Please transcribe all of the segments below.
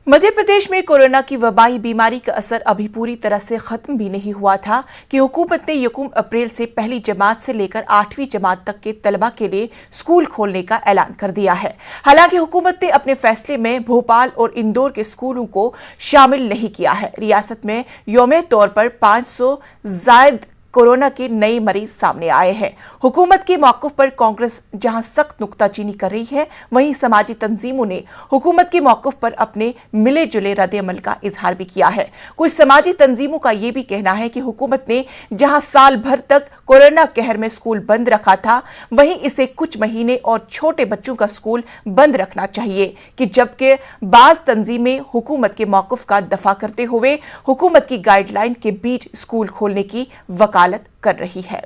मध्य प्रदेश में कोरोना की वबाई बीमारी का असर अभी पूरी तरह से खत्म भी नहीं हुआ था कि हुकूमत ने यकूम अप्रैल से पहली जमात से लेकर 8वीं जमात तक के तलबा के लिए स्कूल खोलने का ऐलान कर दिया है। हालांकि हुकूमत ने अपने फैसले में भोपाल और इंदौर के स्कूलों को शामिल नहीं किया है। रियासत में यौमे तौर पर 500 जायद कोरोना के नए मरीज सामने आए हैं। हुकूमत के मौक़िफ़ पर कांग्रेस जहां सख्त नुक्ताचीनी कर रही है, वहीं समाजी तंजीमों ने हुकूमत के मौक़िफ़ पर अपने मिले जुले रद्द-ए-अमल का इजहार भी किया है। कुछ समाजी तंजीमों का यह भी कहना है कि हुकूमत ने जहां साल भर तक कोरोना कहर में स्कूल बंद रखा था, वहीं इसे कुछ महीने और छोटे बच्चों का स्कूल बंद रखना चाहिए कि जबकि बाज़ तंजीमें हुकूमत के मौक़िफ़ का दफा करते हुए हुकूमत की गाइडलाइन के बीच स्कूल खोलने की वकालत कर रही है।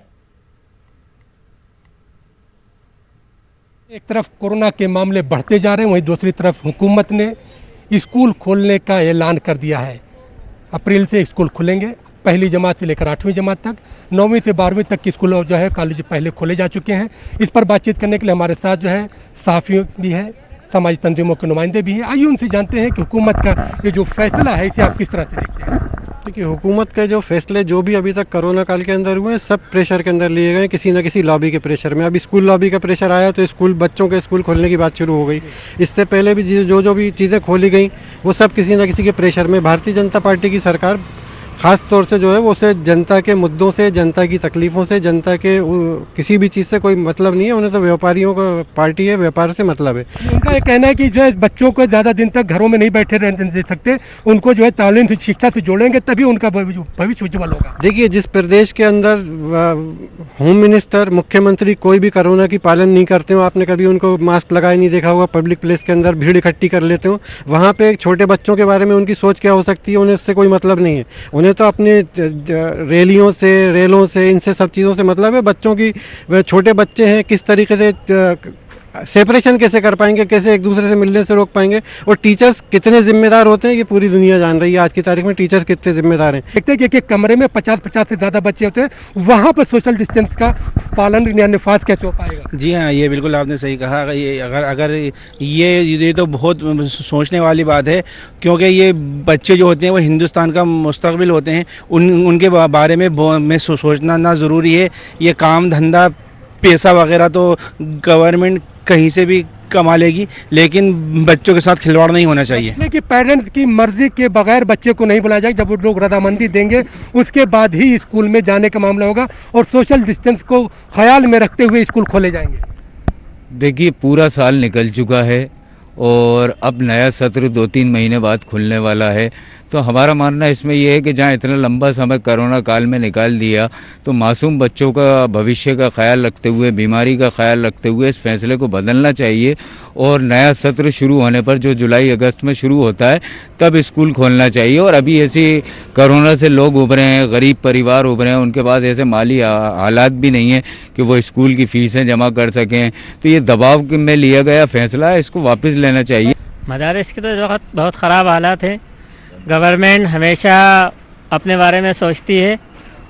एक तरफ कोरोना के मामले बढ़ते जा रहे हैं, वहीं दूसरी तरफ हुकूमत ने स्कूल खोलने का ऐलान कर दिया है। अप्रैल से स्कूल खुलेंगे, पहली जमात से लेकर 8वीं जमात तक, 9वीं से 12वीं तक के स्कूल जो है कॉलेज पहले खोले जा चुके हैं। इस पर बातचीत करने के लिए हमारे साथ जो है सहाफ़ी भी है, समाजी तंजीमों के नुमाइंदे भी हैं। आइए उनसे जानते हैं कि हुकूमत का ये जो फैसला है इसे आप किस तरह से देखते हैं। देखिए, हुकूमत के जो फैसले जो भी अभी तक कोरोना काल के अंदर हुए हैं, सब प्रेशर के अंदर लिए गए, किसी न किसी लॉबी के प्रेशर में। अभी स्कूल लॉबी का प्रेशर आया तो स्कूल बच्चों के स्कूल खोलने की बात शुरू हो गई। इससे पहले भी जो भी चीज़ें खोली गई वो सब किसी न किसी के प्रेशर में। भारतीय जनता पार्टी की सरकार खास तौर से जो है वो उसे जनता के मुद्दों से, जनता की तकलीफों से, जनता के किसी भी चीज़ से कोई मतलब नहीं है। उन्हें तो व्यापारियों का पार्टी है, व्यापार से मतलब है। उनका ये कहना है कि जो है बच्चों को ज़्यादा दिन तक घरों में नहीं बैठे रहने दे सकते, उनको जो है तालीम से, शिक्षा से जोड़ेंगे तभी उनका भविष्य उज्जवल होगा। देखिए, जिस प्रदेश के अंदर होम मिनिस्टर, मुख्यमंत्री कोई भी कोरोना की पालन नहीं करते हो, आपने कभी उनको मास्क लगाए नहीं देखा होगा, पब्लिक प्लेस के अंदर भीड़ इकट्ठी कर लेते हो, वहाँ पे छोटे बच्चों के बारे में उनकी सोच क्या हो सकती है? उन्हें उससे कोई मतलब नहीं है। उन्हें तो अपने रैलियों से, रेलों से, इनसे सब चीज़ों से मतलब है। बच्चों की, छोटे बच्चे हैं, किस तरीके से सेपरेशन कैसे कर पाएंगे, कैसे एक दूसरे से मिलने से रोक पाएंगे, और टीचर्स कितने जिम्मेदार होते हैं ये पूरी दुनिया जान रही है। आज की तारीख में टीचर्स कितने जिम्मेदार हैं। देखते हैं कि एक कमरे में 50-50 से ज़्यादा बच्चे होते हैं, वहाँ पर सोशल डिस्टेंस का पालन या निफाज कैसे हो पाएगा? जी हाँ, ये बिल्कुल आपने सही कहा। ये अगर ये तो बहुत सोचने वाली बात है, क्योंकि ये बच्चे जो होते हैं वो हिंदुस्तान का मुस्तकबिल होते हैं। उनके बारे में सोचना ना ज़रूरी है। ये काम धंधा, पैसा वगैरह तो गवर्नमेंट कहीं से भी कमा लेगी, लेकिन बच्चों के साथ खिलवाड़ नहीं होना चाहिए। कि पेरेंट्स की मर्जी के बगैर बच्चे को नहीं बुलाया जाए। जब वो लोग रजामंदी देंगे उसके बाद ही स्कूल में जाने का मामला होगा और सोशल डिस्टेंस को ख्याल में रखते हुए स्कूल खोले जाएंगे। देखिए, पूरा साल निकल चुका है और अब नया सत्र 2-3 महीने बाद खुलने वाला है। तो हमारा मानना इसमें यह है कि जहाँ इतना लंबा समय कोरोना काल में निकाल दिया, तो मासूम बच्चों का भविष्य का ख्याल रखते हुए, बीमारी का ख्याल रखते हुए इस फैसले को बदलना चाहिए और नया सत्र शुरू होने पर, जो जुलाई-अगस्त में शुरू होता है, तब स्कूल खोलना चाहिए। और अभी ऐसी कोरोना से लोग उभरे हैं, गरीब परिवार उभरे हैं, उनके पास ऐसे माली हालात भी नहीं है कि वो स्कूल की फीसें जमा कर सकें। तो ये दबाव में लिया गया फैसला है, इसको वापस लेना चाहिए। मदारिस की तो बहुत ख़राब हालात है। गवर्नमेंट हमेशा अपने बारे में सोचती है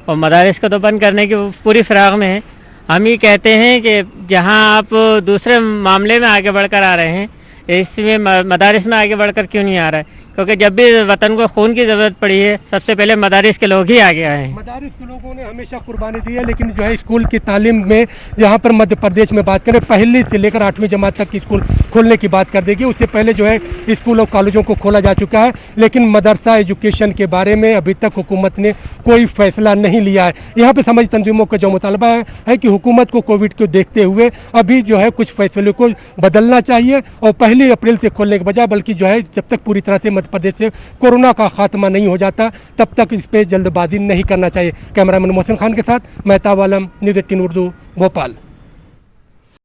और मदारिस को तो बंद करने की पूरी फिराक में है। हम ये कहते हैं कि जहां आप दूसरे मामले में आगे बढ़कर आ रहे हैं, इसमें मदारिस में आगे बढ़कर क्यों नहीं आ रहा है? क्योंकि जब भी वतन को खून की ज़रूरत पड़ी है, सबसे पहले मदारिस के लोग ही आगे आए हैं। मदारिस के लोगों ने हमेशा कुर्बानी दी है, लेकिन जो है स्कूल की तालीम में, जहाँ पर मध्य प्रदेश में बात करें, पहली से लेकर 8वीं जमात तक की स्कूल खोलने की बात कर देगी। उससे पहले जो है स्कूल और कॉलेजों को खोला जा चुका है, लेकिन मदरसा एजुकेशन के बारे में अभी तक हुकूमत ने कोई फैसला नहीं लिया है। यहाँ पर समाजी तंजीमों का जो मुतालबा है कि हुकूमत को कोविड को देखते हुए अभी जो है कुछ फैसलों को बदलना चाहिए और 1 अप्रैल से खोलने के बजाय, बल्कि जो है जब तक पूरी तरह से मध्य प्रदेश से कोरोना का खात्मा नहीं हो जाता, तब तक इस पे जल्दबाजी नहीं करना चाहिए। कैमरामैन मोहसिन खान के साथ मेहताब आलम, न्यूज़ 18 उर्दू, भोपाल।